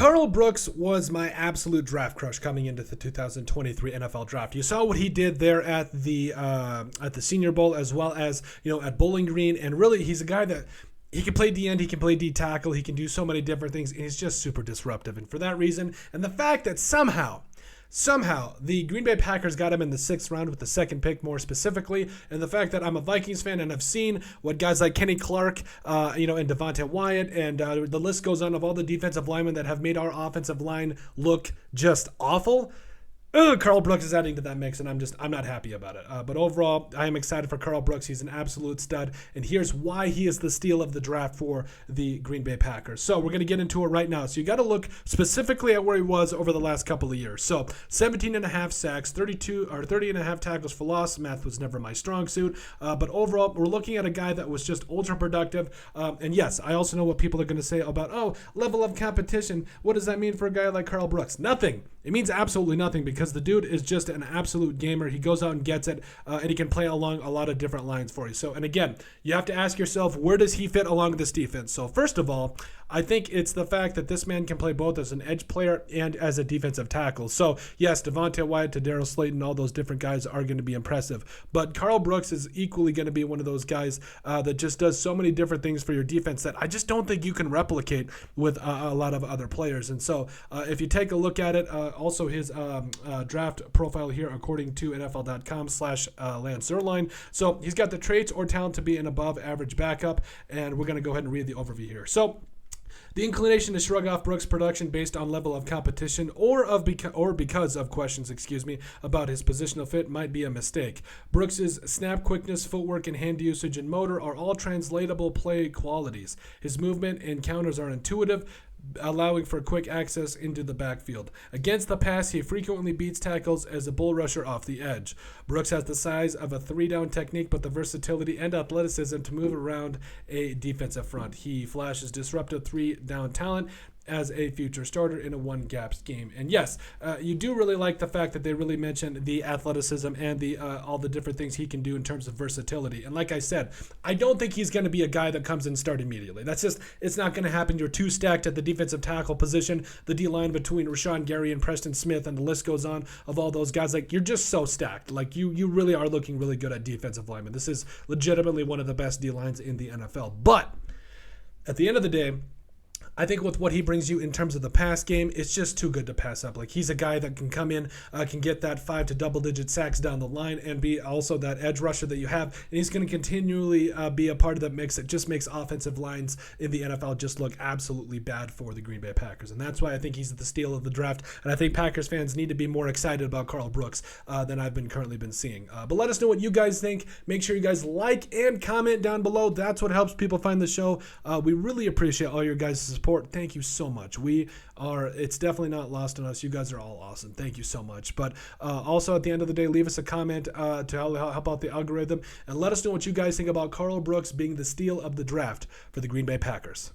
Karl Brooks was my absolute draft crush coming into the 2023 NFL draft. You saw what he did there at the Senior Bowl, as well as at Bowling Green, and really he's a guy that he can play D end, he can play D tackle, he can do so many different things, and he's just super disruptive. And for that reason, and the fact that somehow the Green Bay Packers got him in the 6th round with the 2nd pick more specifically, and the fact that I'm a Vikings fan and I've seen what guys like Kenny Clark, and Devontae Wyatt, and the list goes on of all the defensive linemen that have made our offensive line look just awful. Karl Brooks is adding to that mix, and I'm not happy about it. But overall, I am excited for Karl Brooks. He's an absolute stud, and here's why he is the steal of the draft for the Green Bay Packers. So we're going to get into it right now. So you got to look specifically at where he was over the last couple of years. So 17.5 sacks, 30.5 tackles for loss. Math was never my strong suit. But overall, we're looking at a guy that was just ultra productive. And yes, I also know what people are going to say about, level of competition. What does that mean for a guy like Karl Brooks? Nothing. It means absolutely nothing, because the dude is just an absolute gamer. He goes out and gets it, and he can play along a lot of different lines for you. So, and again, you have to ask yourself, where does he fit along this defense? So first of all, I think it's the fact that this man can play both as an edge player and as a defensive tackle. So yes, Devontae Wyatt to Darryl Slayton, all those different guys are going to be impressive. But Karl Brooks is equally going to be one of those guys that just does so many different things for your defense that I just don't think you can replicate with a lot of other players. And so if you take a look at it, also his draft profile here, according to NFL.com/Lance Zierlein. So he's got the traits or talent to be an above average backup. And we're going to go ahead and read the overview here. So the inclination to shrug off Brooks' production based on level of competition or because of questions, about his positional fit might be a mistake. Brooks' snap quickness, footwork, and hand usage and motor are all translatable play qualities. His movement and counters are intuitive, allowing for quick access into the backfield. Against the pass, he frequently beats tackles as a bull rusher off the edge. Brooks has the size of a 3-down technique, but the versatility and athleticism to move around a defensive front. He flashes disruptive 3-down talent as a future starter in a one-gap scheme. And yes, you do really like the fact that they really mentioned the athleticism and the all the different things he can do in terms of versatility. And like I said, I don't think he's going to be a guy that comes in and start immediately. It's not going to happen. You're too stacked at the defensive tackle position, the D-line between Rashawn Gary and Preston Smith, and the list goes on of all those guys. Like, you're just so stacked. Like, you really are looking really good at defensive linemen. This is legitimately one of the best D-lines in the NFL. But at the end of the day, I think with what he brings you in terms of the pass game, it's just too good to pass up. Like, he's a guy that can come in, can get that 5 to double-digit sacks down the line, and be also that edge rusher that you have. And he's going to continually be a part of that mix that just makes offensive lines in the NFL just look absolutely bad for the Green Bay Packers. And that's why I think he's the steal of the draft. And I think Packers fans need to be more excited about Karl Brooks than I've currently been seeing. But let us know what you guys think. Make sure you guys like and comment down below. That's what helps people find the show. We really appreciate all your guys' support. Thank you so much. It's definitely not lost on us. You guys are all awesome. Thank you so much. But also at the end of the day, leave us a comment to help out the algorithm, and let us know what you guys think about Karl Brooks being the steal of the draft for the Green Bay Packers.